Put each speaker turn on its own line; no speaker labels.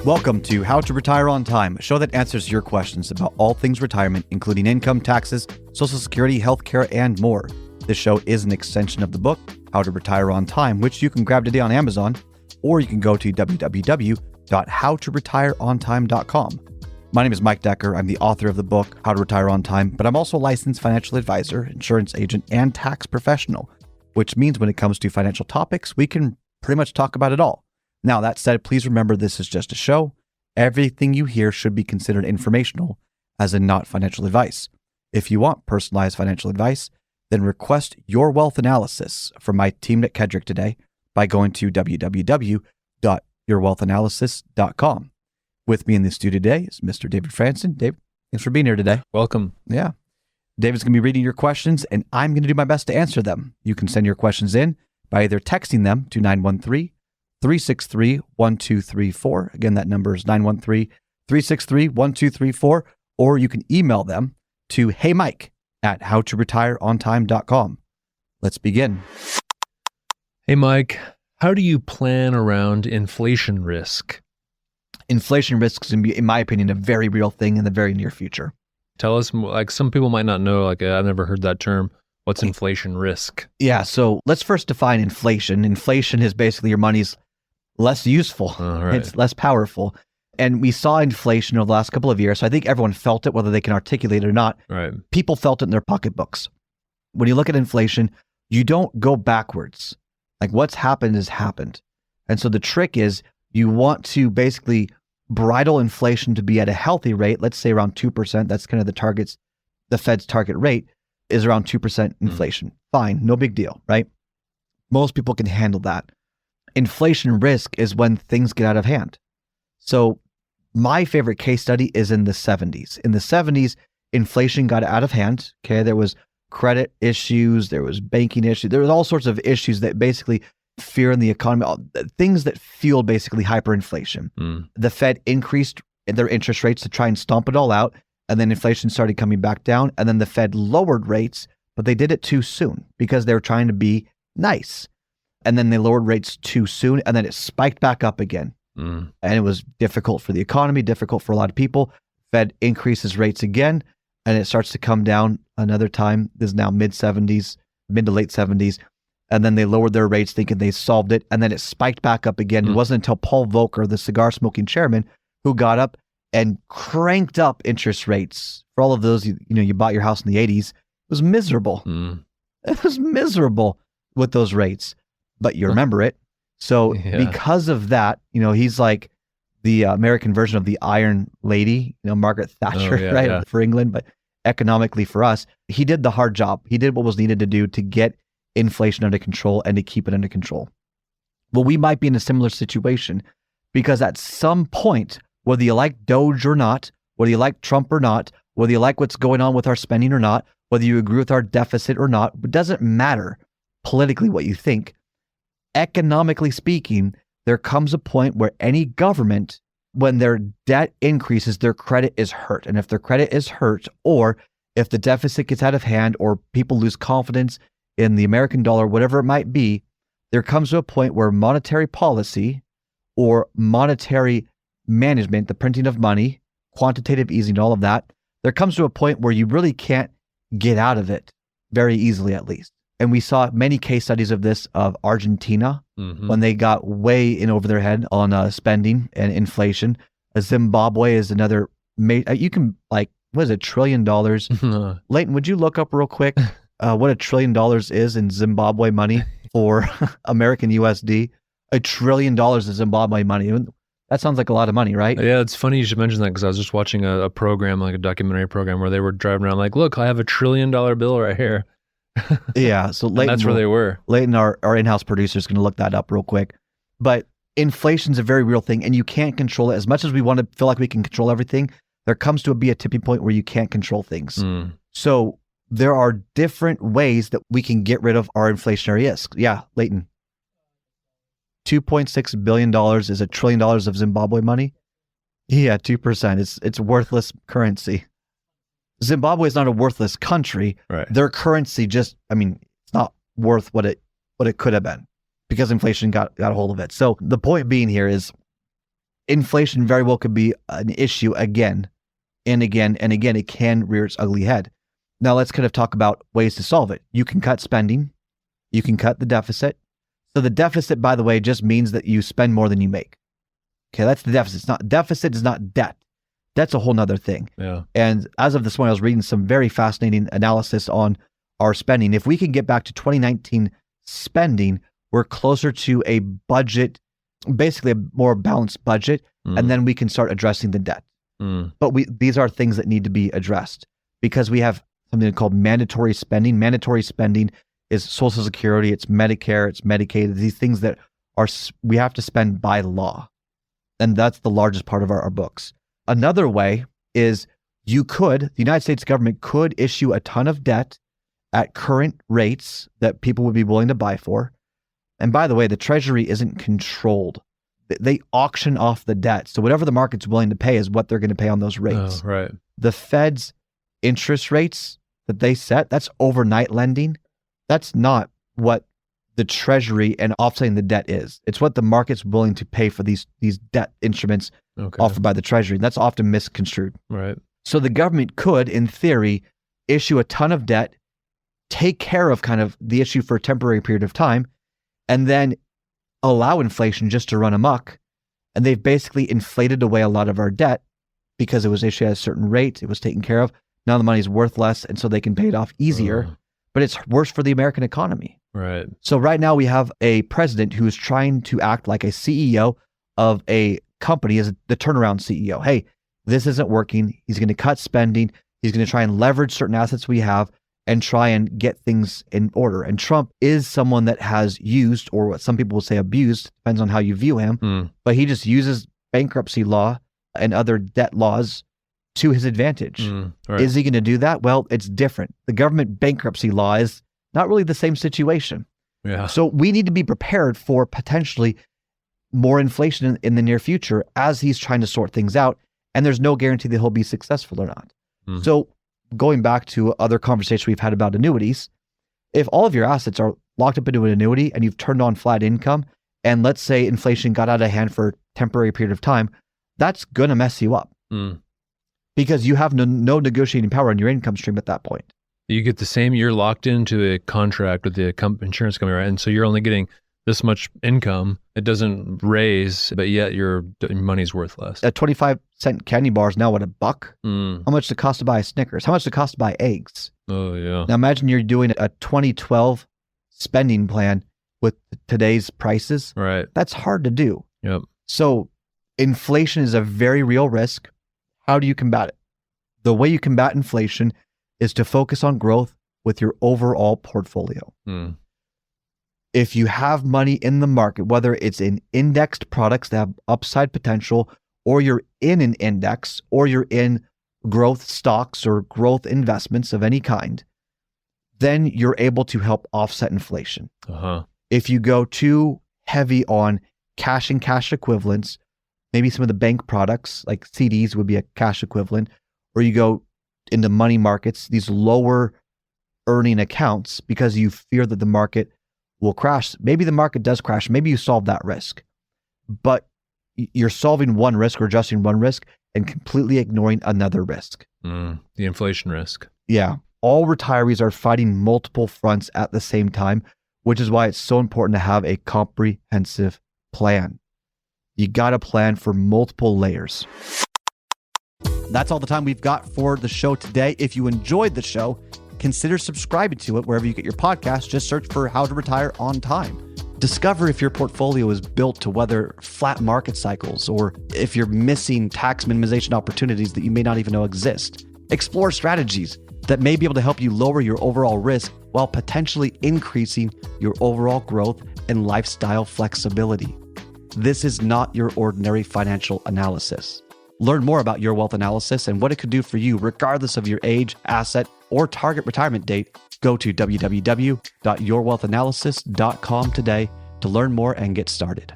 Welcome to How to Retire on Time, a show that answers your questions about all things retirement, including income, taxes, Social Security, healthcare, and more. This show is an extension of the book, How to Retire on Time, which you can grab today on Amazon, or you can go to www.howtoretireontime.com. My name is Mike Decker. I'm the author of the book, How to Retire on Time, but I'm also a licensed financial advisor, insurance agent, and tax professional, which means when it comes to financial topics, we can pretty much talk about it all. Now, that said, please remember this is just a show. Everything you hear should be considered informational, as in not financial advice. If you want personalized financial advice, then request your wealth analysis from my team at Kedrick today by going to www.yourwealthanalysis.com. With me in the studio today is Mr. David Franson. David, thanks for being here today.
Welcome.
Yeah. David's going to be reading your questions, and I'm going to do my best to answer them. You can send your questions in by either texting them to 913-363-1234. Again, that number is 913-363-1234. Or you can email them to heymike@howtoretireontime.com. Let's begin.
Hey, Mike, how do you plan around inflation risk?
Inflation risk is, in my opinion, a very real thing in the very near future.
Tell us, like some people might not know, like I've never heard that term. What's inflation risk?
Yeah, so let's first define inflation. Inflation is basically your money's less useful.
Right.
It's less powerful. And we saw inflation over the last couple of years. So I think everyone felt it, whether they can articulate it or not.
Right.
People felt it in their pocketbooks. When you look at inflation, you don't go backwards. Like what's happened has happened. And so the trick is you want to basically bridle inflation to be at a healthy rate, let's say around 2%. That's kind of the Fed's target rate is around 2% inflation. Fine, no big deal, right? Most people can handle that. Inflation risk is when things get out of hand. So my favorite case study is in the 70s. In the 70s, inflation got out of hand. Okay, there was credit issues, there was banking issues, there was all sorts of issues that basically fear in the economy, things that fueled basically hyperinflation. The Fed increased their interest rates to try and stomp it all out, and then inflation started coming back down, and then the Fed lowered rates, but they did it too soon because they were trying to be nice. And then they lowered rates too soon, and then it spiked back up again. And it was difficult for the economy, difficult for a lot of people. Fed increases rates again, and it starts to come down another time. This is now mid to late 70s. And then they lowered their rates thinking they solved it, and then it spiked back up again. It wasn't until Paul Volcker, the cigar-smoking chairman, who got up and cranked up interest rates. For all of those, you bought your house in the 80s, it was miserable. It was miserable with those rates, but you remember it. So because of that, he's like the American version of the Iron Lady, Margaret Thatcher, right? Yeah. For England, but economically for us, he did the hard job. He did what was needed to do to get inflation under control and to keep it under control. Well, we might be in a similar situation because at some point, whether you like Doge or not, whether you like Trump or not, whether you like what's going on with our spending or not, whether you agree with our deficit or not, it doesn't matter politically what you think. Economically speaking, there comes a point where any government, when their debt increases, their credit is hurt. And if their credit is hurt, or if the deficit gets out of hand, or people lose confidence in the American dollar, whatever it might be, there comes to a point where monetary policy or monetary management, the printing of money, quantitative easing, all of that, there comes to a point where you really can't get out of it very easily, at least. And we saw many case studies of this of Argentina when they got way in over their head on spending and inflation. Zimbabwe is another, you can what is it, $1 trillion? Leighton, would you look up real quick what $1 trillion is in Zimbabwe money for American USD? $1 trillion is Zimbabwe money. That sounds like a lot of money, right?
Yeah, it's funny you should mention that because I was just watching a program, like a documentary program, where they were driving around like, look, I have $1 trillion bill right here.
Yeah, so Leighton,
that's where they were.
Leighton, our in-house producer, is going to look that up real quick. But inflation's a very real thing, and you can't control it. As much as we want to feel like we can control everything, there comes to be a tipping point where you can't control things. So there are different ways that we can get rid of our inflationary risk. Yeah, Leighton. $2.6 billion is $1 trillion of Zimbabwe money. Yeah, 2%. It's worthless currency. Zimbabwe is not a worthless country.
Right.
Their currency it's not worth what it could have been because inflation got a hold of it. So the point being here is inflation very well could be an issue again and again and again. It can rear its ugly head. Now let's kind of talk about ways to solve it. You can cut spending. You can cut the deficit. So the deficit, by the way, just means that you spend more than you make. Okay, that's the deficit. Deficit is not debt. That's a whole nother thing.
Yeah.
And as of this morning, I was reading some very fascinating analysis on our spending. If we can get back to 2019 spending, we're closer to a budget, basically a more balanced budget, and then we can start addressing the debt. But these are things that need to be addressed because we have something called mandatory spending. Mandatory spending is Social Security, it's Medicare, it's Medicaid, these things that we have to spend by law. And that's the largest part of our books. Another way is the United States government could issue a ton of debt at current rates that people would be willing to buy for. And by the way, the Treasury isn't controlled. They auction off the debt. So whatever the market's willing to pay is what they're going to pay on those rates.
Oh, right.
The Fed's interest rates that they set, that's overnight lending. That's not what the Treasury and offsetting the debt is. It's what the market's willing to pay for these debt instruments offered by the Treasury. That's often misconstrued.
Right.
So the government could, in theory, issue a ton of debt, take care of kind of the issue for a temporary period of time, and then allow inflation just to run amok. And they've basically inflated away a lot of our debt because it was issued at a certain rate. It was taken care of. Now the money's worth less, and so they can pay it off easier. But it's worse for the American economy.
Right.
So right now we have a president who is trying to act like a CEO of a company, as the turnaround CEO. Hey, this isn't working. He's going to cut spending. He's going to try and leverage certain assets we have and try and get things in order. And Trump is someone that has used, or what some people will say abused, depends on how you view him, but he just uses bankruptcy law and other debt laws to his advantage.
Right.
Is he going to do that? Well, it's different. The government bankruptcy law is not really the same situation.
Yeah.
So we need to be prepared for potentially more inflation in the near future as he's trying to sort things out. And there's no guarantee that he'll be successful or not. So going back to other conversations we've had about annuities, if all of your assets are locked up into an annuity and you've turned on flat income, and let's say inflation got out of hand for a temporary period of time, that's going to mess you up because you have no negotiating power on your income stream at that point.
You get you're locked into a contract with the insurance company, right? And so you're only getting this much income. It doesn't raise, but yet your money's worth less. A
25-cent candy bar is now what, $1? How much does it cost to buy a Snickers? How much does it cost to buy eggs?
Oh, yeah.
Now imagine you're doing a 2012 spending plan with today's prices.
Right.
That's hard to do.
Yep.
So inflation is a very real risk. How do you combat it? The way you combat inflation is to focus on growth with your overall portfolio. If you have money in the market, whether it's in indexed products that have upside potential, or you're in an index, or you're in growth stocks or growth investments of any kind, then you're able to help offset inflation. If you go too heavy on cash and cash equivalents, maybe some of the bank products like CDs would be a cash equivalent, or you go into money markets, these lower earning accounts, because you fear that the market will crash. Maybe the market does crash. Maybe you solve that risk, but you're solving one risk or adjusting one risk and completely ignoring another risk.
The inflation risk.
Yeah. All retirees are fighting multiple fronts at the same time, which is why it's so important to have a comprehensive plan. You got to plan for multiple layers. That's all the time we've got for the show today. If you enjoyed the show, consider subscribing to it wherever you get your podcasts. Just search for How to Retire on Time. Discover if your portfolio is built to weather flat market cycles, or if you're missing tax minimization opportunities that you may not even know exist. Explore strategies that may be able to help you lower your overall risk while potentially increasing your overall growth and lifestyle flexibility. This is not your ordinary financial analysis. Learn more about Your Wealth Analysis and what it could do for you, regardless of your age, asset, or target retirement date. Go to www.yourwealthanalysis.com today to learn more and get started.